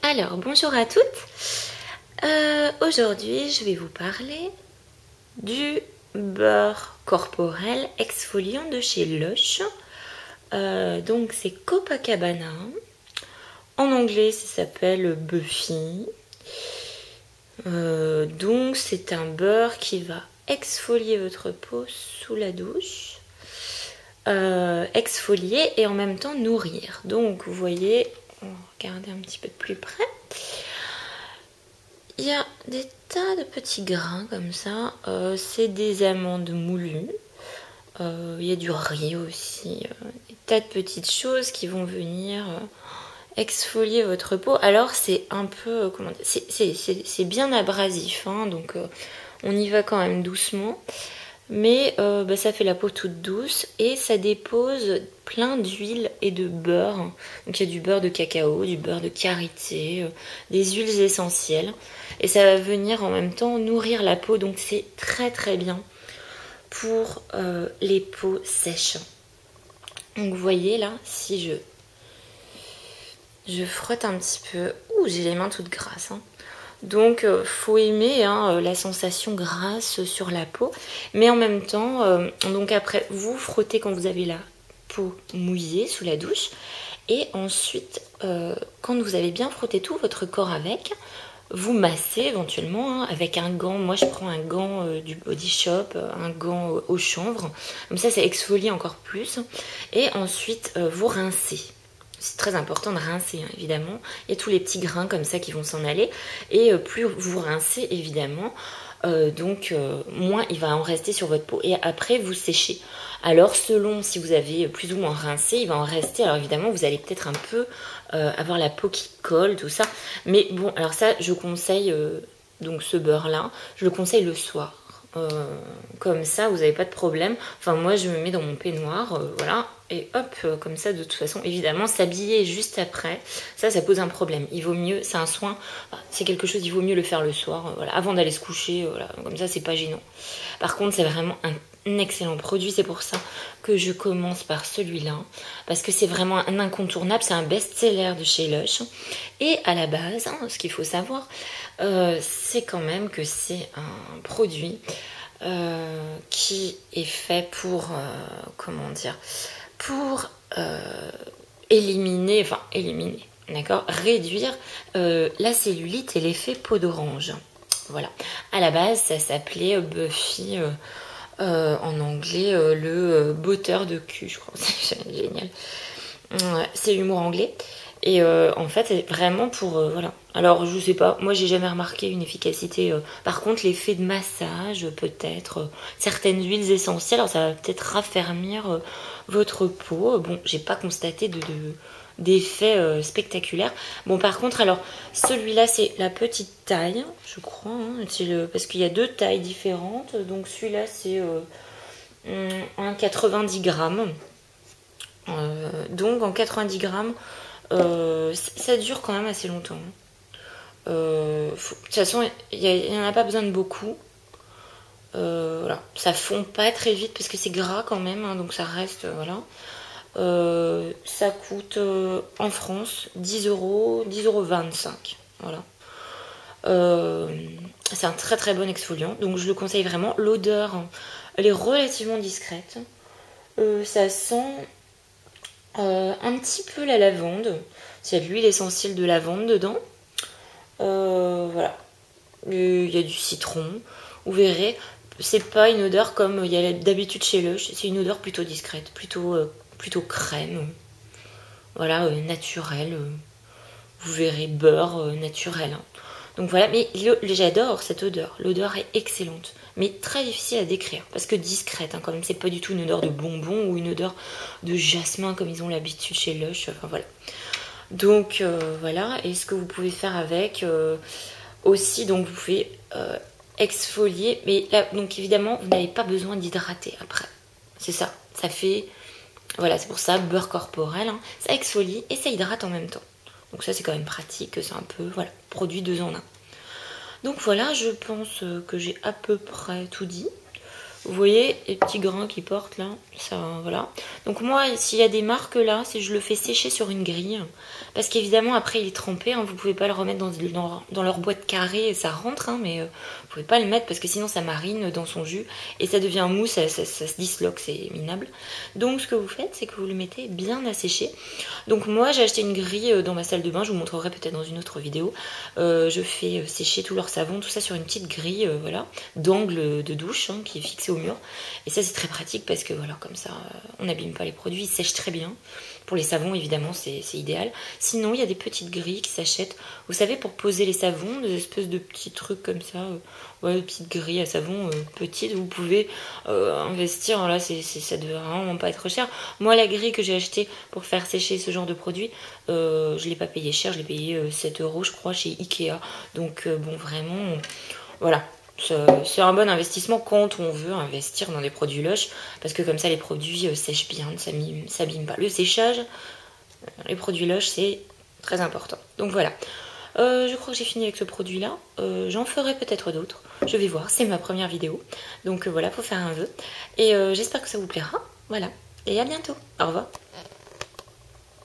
Alors, bonjour à toutes. Aujourd'hui, je vais vous parler du beurre corporel exfoliant de chez Lush. Donc, c'est Copacabana. En anglais, ça s'appelle Buffy. Donc, c'est un beurre qui va exfolier votre peau sous la douche. Exfolier et en même temps nourrir. Donc, vous voyez, on va regarder un petit peu de plus près. Il y a des tas de petits grains comme ça. C'est des amandes moulues. Il y a du riz aussi. Des tas de petites choses qui vont venir exfolier votre peau. Alors c'est un peu, comment dire, c'est bien abrasif, hein, donc on y va quand même doucement. Mais ça fait la peau toute douce et ça dépose plein d'huile et de beurre. Donc il y a du beurre de cacao, du beurre de karité, des huiles essentielles. Et ça va venir en même temps nourrir la peau. Donc c'est très très bien pour les peaux sèches. Donc vous voyez là, si je frotte un petit peu. Ouh, j'ai les mains toutes grasses, hein. Donc, faut aimer la sensation grasse sur la peau. Mais en même temps, donc après, vous frottez quand vous avez la peau mouillée sous la douche. Et ensuite, quand vous avez bien frotté tout votre corps avec, vous massez éventuellement avec un gant. Moi, je prends un gant du Body Shop, un gant au chanvre. Comme ça exfolie encore plus. Et ensuite, vous rincez. C'est très important de rincer, hein, évidemment. Il y a tous les petits grains comme ça qui vont s'en aller. Et plus vous rincez, évidemment, moins il va en rester sur votre peau. Et après, vous séchez. Alors, selon si vous avez plus ou moins rincé, il va en rester. Alors, évidemment, vous allez peut-être un peu avoir la peau qui colle, tout ça. Mais bon, alors ça, je conseille, donc ce beurre-là, je le conseille le soir. Comme ça, vous n'avez pas de problème. Enfin, moi, je me mets dans mon peignoir, voilà. Et hop, comme ça, de toute façon, évidemment, s'habiller juste après, ça pose un problème. Il vaut mieux, c'est un soin, c'est quelque chose, il vaut mieux le faire le soir, voilà, avant d'aller se coucher, voilà, comme ça, c'est pas gênant. Par contre, c'est vraiment un excellent produit, c'est pour ça que je commence par celui-là, parce que c'est vraiment un incontournable, c'est un best-seller de chez Lush. Et à la base, ce qu'il faut savoir, c'est quand même que c'est un produit qui est fait pour, comment dire, pour éliminer, d'accord, réduire la cellulite et l'effet peau d'orange. Voilà. À la base, ça s'appelait Buffy, en anglais, le botteur de cul, je crois. C'est génial. Ouais, c'est l'humour anglais. Et en fait, c'est vraiment pour... voilà. Alors, je sais pas, moi, j'ai jamais remarqué une efficacité. Par contre, l'effet de massage, peut-être. Certaines huiles essentielles, alors ça va peut-être raffermir votre peau. Bon, j'ai pas constaté d'effet spectaculaire. Bon, par contre, alors, celui-là, c'est la petite taille, je crois. Hein, parce qu'il y a deux tailles différentes. Donc, celui-là, c'est un 90 grammes. Donc, en 90 grammes... ça dure quand même assez longtemps. De toute façon, il n'y en a pas besoin de beaucoup. Voilà. Ça fond pas très vite parce que c'est gras quand même, hein, donc ça reste. Voilà. Ça coûte en France 10 euros, 10,25 €. Voilà. C'est un très très bon exfoliant, donc je le conseille vraiment. L'odeur, elle est relativement discrète. Ça sent un petit peu la lavande. Il y a de l'huile essentielle de lavande dedans. Voilà. Il y a du citron. Vous verrez, c'est pas une odeur comme il y a d'habitude chez Lush. C'est une odeur plutôt discrète, plutôt crème. Voilà, naturelle. Vous verrez, beurre naturel. Hein. Donc voilà, mais j'adore cette odeur. L'odeur est excellente, mais très difficile à décrire parce que discrète, hein, quand même. C'est pas du tout une odeur de bonbon ou une odeur de jasmin comme ils ont l'habitude chez Lush. Enfin voilà. Donc voilà. Et ce que vous pouvez faire avec aussi, donc vous pouvez exfolier, mais là, donc évidemment, vous n'avez pas besoin d'hydrater après. C'est ça. Ça fait, voilà, c'est pour ça beurre corporel. Hein, ça exfolie et ça hydrate en même temps. Donc ça, c'est quand même pratique, c'est un peu, voilà, produit 2 en 1. Donc voilà, je pense que j'ai à peu près tout dit. Vous voyez les petits grains qu'ils portent là, ça voilà. Donc moi, s'il y a des marques là, c'est je le fais sécher sur une grille, parce qu'évidemment après il est trempé, hein, vous pouvez pas le remettre dans leur boîte carrée, ça rentre, hein, mais vous pouvez pas le mettre parce que sinon ça marine dans son jus et ça devient mou, ça se disloque, c'est minable. Donc ce que vous faites, c'est que vous le mettez bien à sécher. Donc moi j'ai acheté une grille dans ma salle de bain, je vous montrerai peut-être dans une autre vidéo. Je fais sécher tout leur savon, tout ça sur une petite grille, voilà, d'angle de douche, hein, qui est fixée au mur. Et ça c'est très pratique parce que voilà, comme ça on n'abîme pas les produits, ils sèchent très bien. Pour les savons évidemment c'est idéal. Sinon il y a des petites grilles qui s'achètent, vous savez, pour poser les savons, des espèces de petits trucs comme ça, ouais, des petites grilles à savon petites, vous pouvez investir, là ça devrait vraiment pas être cher. Moi la grille que j'ai achetée pour faire sécher ce genre de produit, je l'ai pas payé cher, je l'ai payé 7 € je crois chez Ikea. Donc bon vraiment, voilà. C'est un bon investissement quand on veut investir dans des produits Lush, parce que comme ça les produits sèchent bien, ne s'abîment pas. Le séchage, les produits Lush, c'est très important. Donc voilà, je crois que j'ai fini avec ce produit là. J'en ferai peut-être d'autres, je vais voir, c'est ma première vidéo. Donc voilà, faut faire un vœu. Et j'espère que ça vous plaira, voilà. Et à bientôt, au revoir.